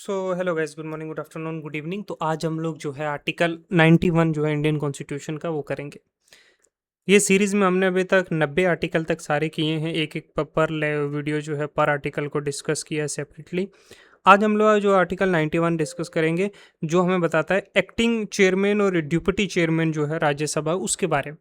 So hello guys, good morning, good afternoon, good evening. तो आज हम लोग जो है आर्टिकल 91 जो है इंडियन कॉन्स्टिट्यूशन का वो करेंगे। ये सीरीज में हमने अभी तक 90 आर्टिकल तक सारे किए हैं। एक एक पर वीडियो जो है पर आर्टिकल को डिस्कस किया है सेपरेटली। आज हम लोग जो आर्टिकल 91 डिस्कस करेंगे, जो हमें बताता है एक्टिंग चेयरमैन और डिप्टी चेयरमैन जो है राज्यसभा, उसके बारे में।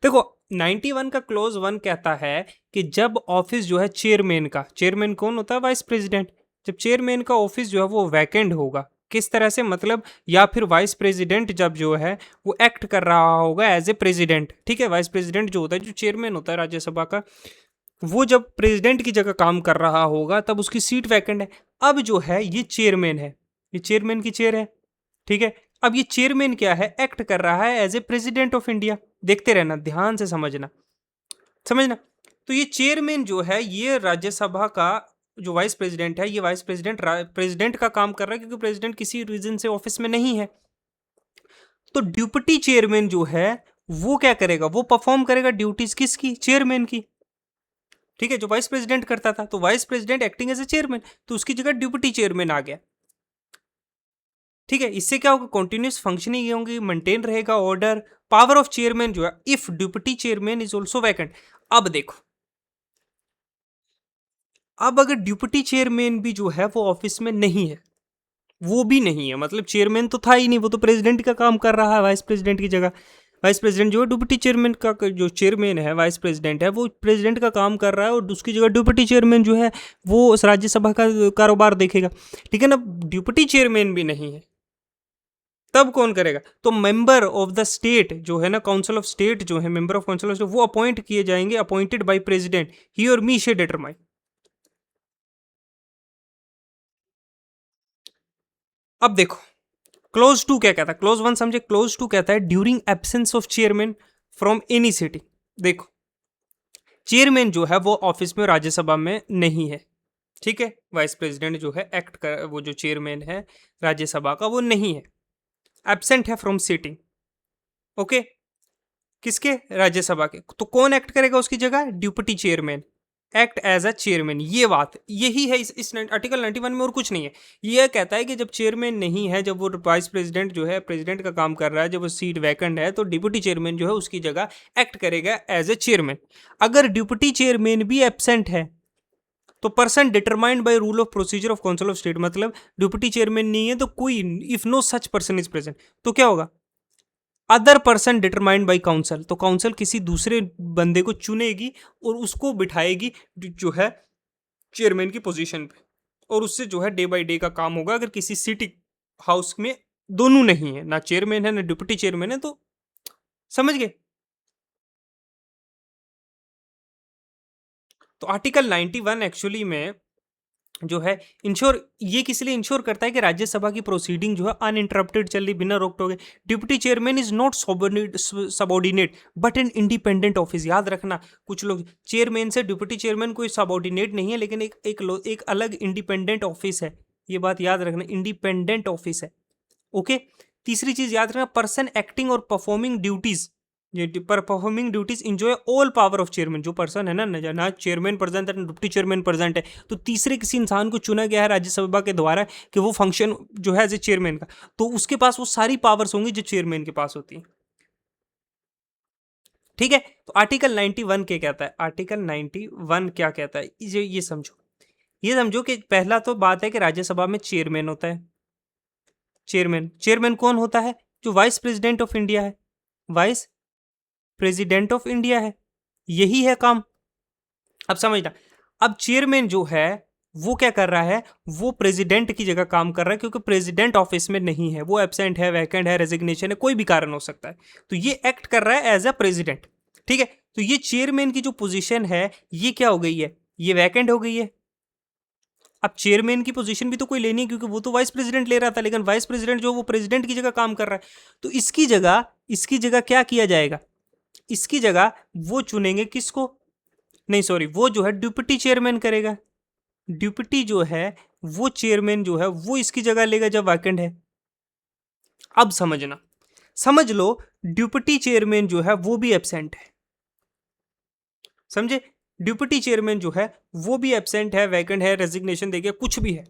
देखो, 91 का क्लोज 1 कहता है कि जब ऑफिस जो है चेयरमैन का, चेयरमैन कौन होता है? Vice president. जब चेयरमैन का ऑफिस जो है वो वैकेंट होगा, किस तरह से मतलब, या फिर वाइस प्रेसिडेंट जब जो है वो एक्ट कर रहा होगा एज ए प्रेसिडेंट। ठीक है, वाइस प्रेसिडेंट जो होता है, जो चेयरमैन होता है राज्यसभा का, वो जब प्रेसिडेंट की जगह काम कर रहा होगा तब उसकी सीट वैकेंट है। अब जो है ये चेयरमैन है, ये चेयरमैन की चेयर है। ठीक है, अब ये चेयरमैन क्या है? एक्ट कर रहा है as a president of India. देखते रहना, ध्यान से समझना, समझना। तो ये चेयरमैन जो है ये राज्यसभा का जो वाइस प्रेसिडेंट है, ये वाइस प्रेसिडेंट प्रेसिडेंट का काम कर रहा है, क्योंकि प्रेसिडेंट किसी रीजन से ऑफिस में नहीं है। तो डिप्टी चेयरमैन जो है वो क्या करेगा? वो परफॉर्म करेगा ड्यूटीज किसकी? चेयरमैन की। ठीक है, जो वाइस प्रेसिडेंट करता था, तो vice president acting as a chairman, तो उसकी जगह डिप्टी चेयरमैन आ गया। ठीक है, इससे क्या होगा? कंटिन्यूस फंक्शनिंग होंगी, मेंटेन रहेगा ऑर्डर। पावर ऑफ चेयरमैन जो है, if deputy chairman is also vacant. अब देखो, अब अगर डिप्टी चेयरमैन भी जो है वो ऑफिस में नहीं है, वो भी नहीं है, मतलब चेयरमैन तो था ही नहीं, वो तो प्रेसिडेंट का काम कर रहा है वाइस प्रेसिडेंट की जगह। वाइस प्रेसिडेंट जो है डिप्टी चेयरमैन का, जो चेयरमैन है वाइस प्रेसिडेंट है, वो प्रेसिडेंट का काम कर रहा है, और उसकी जगह डिप्टी चेयरमैन जो है वो उस राज्यसभा का कारोबार देखेगा। ठीक है ना? डिप्टी चेयरमैन भी नहीं है, तब कौन करेगा? तो मेंबर ऑफ द स्टेट जो है ना, काउंसिल ऑफ स्टेट जो है, member of council of state, वो अपॉइंट किए जाएंगे, अपॉइंटेड बाय प्रेसिडेंट। ही और मी शे डिटरमाइन। अब देखो, क्लोज टू क्या कहता है? क्लोज वन समझे, क्लोज टू कहता है during absence of chairman from any city. देखो, चेयरमैन जो है वो ऑफिस में राज्यसभा में नहीं है। ठीक है, वाइस प्रेसिडेंट जो है एक्ट कर, वो जो चेयरमैन है राज्यसभा का, वो नहीं है, एब्सेंट है फ्रॉम सीटिंग। ओके, किसके? राज्यसभा के। तो कौन एक्ट करेगा उसकी जगह? Deputy chairman act as a chairman. ये बात यही है इस आर्टिकल 91 में, और कुछ नहीं है। ये कहता है कि जब चेयरमैन नहीं है, जब वो वाइस प्रेसिडेंट जो है प्रेसिडेंट का काम कर रहा है, जब वो सीट वैकेंट है, तो डिप्टी चेयरमैन जो है उसकी जगह एक्ट करेगा एज ए चेयरमैन। अगर डिप्टी चेयरमैन भी एबसेंट है, तो person determined by rule of procedure of council of state, मतलब डिप्टी चेयरमैन नहीं है तो कोई, if no such person is present, तो क्या होगा? Other person determined by council. तो काउंसिल किसी दूसरे बंदे को चुनेगी और उसको बिठाएगी जो है चेयरमैन की पोजीशन पे, और उससे जो है डे बाय डे का काम होगा। अगर किसी सिटी हाउस में दोनों नहीं है, ना चेयरमैन है ना डिप्टी चेयरमैन है, तो समझ गए? तो आर्टिकल 91 एक्चुअली में जो है इंश्योर, ये किस लिए इंश्योर करता है कि राज्यसभा की प्रोसीडिंग जो है अनइंटरप्टेड चल रही, बिना रोक टोके। Deputy chairman is not subordinate but an independent office. याद रखना, कुछ लोग, चेयरमैन से डिप्टी चेयरमैन कोई सबॉर्डिनेट नहीं है, लेकिन एक अलग इंडिपेंडेंट ऑफिस है। ये बात याद रखना, इंडिपेंडेंट ऑफिस है। ओके, तीसरी चीज याद रखना, पर्सन एक्टिंग और परफॉर्मिंग ड्यूटीज, ये पर performing duties enjoy all power of chairman. जो पर्सन है ना चेयरमैन प्रेजेंट है ना डिप्टी चेयरमैन प्रेजेंट है, तो तीसरे किसी इंसान को चुना गया है राज्यसभा के द्वारा कि वो फंक्शन जो है एज ए चेयरमैन का, तो उसके पास वो सारी पावर्स होंगी जो चेयरमैन के पास होती है। ठीक है, तो आर्टिकल 91 क्या कहता है? आर्टिकल 91 क्या कहता है, ये समझो। ये समझो कि पहला तो बात है कि राज्यसभा में चेयरमैन होता है। चेयरमैन, चेयरमैन कौन होता है? जो वाइस प्रेसिडेंट ऑफ इंडिया है, वाइस प्रेसिडेंट ऑफ इंडिया है, यही है काम। अब समझना, अब चेयरमैन जो है वो क्या कर रहा है? वो प्रेसिडेंट की जगह काम कर रहा है, क्योंकि प्रेसिडेंट ऑफिस में नहीं है, वो एब्सेंट है, वैकेंट है, रेजिग्नेशन है, कोई भी कारण हो सकता है, तो ये एक्ट कर रहा है एज अ प्रेसिडेंट। ठीक है, तो ये चेयरमैन की जो पोजीशन है, ये क्या हो गई है? ये वैकेंट हो गई है। अब चेयरमैन की पोजीशन भी तो कोई लेनी है, क्योंकि वो तो वाइस प्रेसिडेंट ले रहा था, लेकिन वाइस प्रेसिडेंट जो वो प्रेसिडेंट की जगह काम कर रहा है, तो इसकी जगह क्या किया जाएगा? इसकी जगह वो चुनेंगे किसको? नहीं सॉरी, वो जो है डिप्टी चेयरमैन करेगा। डिप्टी जो है वो चेयरमैन जो है वो इसकी जगह लेगा जब वैकेंट है। अब समझना, समझ लो, डिप्टी चेयरमैन जो है वो भी एब्सेंट है। समझे? डिप्टी चेयरमैन जो है वो भी एब्सेंट है, वैकेंट है, रेजिग्नेशन दे गया, कुछ भी है।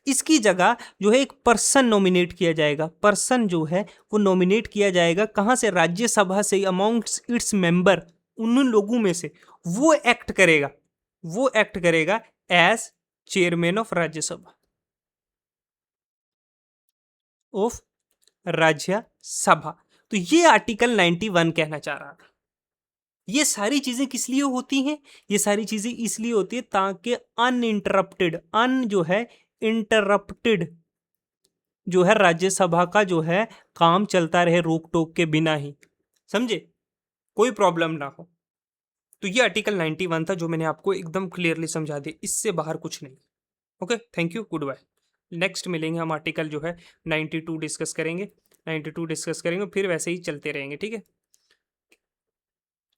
इसकी जगह जो है एक पर्सन नॉमिनेट किया जाएगा। पर्सन जो है वो नॉमिनेट किया जाएगा कहाँ से? राज्यसभा से, अमॉन्ग्स इट्स मेंबर, उन लोगों में से। वो एक्ट करेगा, वो एक्ट करेगा as chairman of Rajya Sabha, of Rajya Sabha. तो ये आर्टिकल 91 कहना चाह रहा था। ये सारी चीजें किस लिए होती हैं? ये सारी चीजें इसलिए होती है ताकि अनइंटरप्टेड, अन जो है इंटरप्टेड जो है राज्यसभा का जो है काम चलता रहे रोक टोक के बिना ही, समझे, कोई प्रॉब्लम ना हो। तो ये आर्टिकल 91 था जो मैंने आपको एकदम क्लियरली समझा दिया, इससे बाहर कुछ नहीं। Okay, thank you, good bye. Next मिलेंगे हम, आर्टिकल जो है 92 डिस्कस करेंगे, 92 डिस्कस करेंगे, फिर वैसे ही चलते रहेंगे, ठीक है।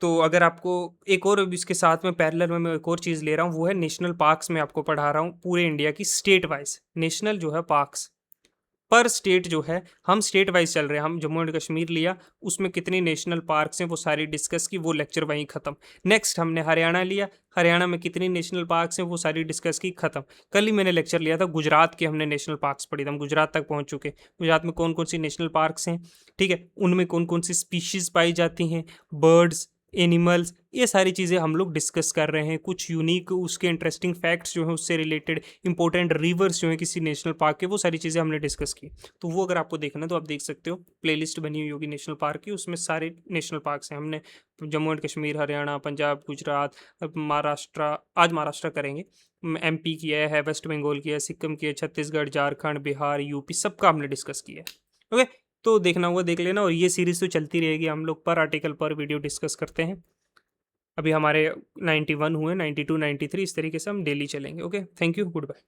तो अगर आपको एक और इसके साथ में पैरेलल में मैं एक और चीज़ ले रहा हूँ, वो है नेशनल पार्क्स में आपको पढ़ा रहा हूँ पूरे इंडिया की स्टेट वाइज नेशनल जो है पार्क्स पर स्टेट जो है, हम स्टेट वाइज चल रहे हैं, हम जम्मू एंड कश्मीर लिया, उसमें कितनी नेशनल पार्क्स हैं वो सारी डिस्कस की, वो लेक्चर वहीं खत्म। नेक्स्ट हमने हरियाणा लिया, हरियाणा में कितनी नेशनल पार्क्स हैं वो सारी डिस्कस की, खत्म। कल ही मैंने लेक्चर लिया था गुजरात के, हमने नेशनल पार्क्स पढ़ी, हम गुजरात तक पहुंच चुके। गुजरात में कौन कौन सी नेशनल पार्क्स हैं, ठीक है, उनमें कौन कौन सी स्पीशीज पाई जाती हैं, बर्ड्स, एनिमल्स, ये सारी चीज़ें हम लोग डिस्कस कर रहे हैं। कुछ यूनिक उसके इंटरेस्टिंग फैक्ट्स जो हैं उससे रिलेटेड, इंपॉर्टेंट रिवर्स जो हैं किसी नेशनल पार्क के, वो सारी चीज़ें हमने डिस्कस की। तो वो अगर आपको देखना है तो आप देख सकते हो, प्लेलिस्ट बनी हुई होगी नेशनल पार्क की, उसमें सारे नेशनल पार्क्स हैं। हमने जम्मू एंड कश्मीर, हरियाणा, पंजाब, गुजरात, महाराष्ट्र, आज महाराष्ट्र करेंगे, एमपी किया है, वेस्ट बंगाल किया है, सिक्किम किया है, छत्तीसगढ़, झारखंड, बिहार, यूपी, सबका हमने डिस्कस किया है। ओके, तो देखना होगा देख लेना, और ये सीरीज तो चलती रहेगी, हम लोग पर आर्टिकल पर वीडियो डिस्कस करते हैं। अभी हमारे 91 हुए, 92, 93, इस तरीके से हम डेली चलेंगे। Okay, thank you, good bye.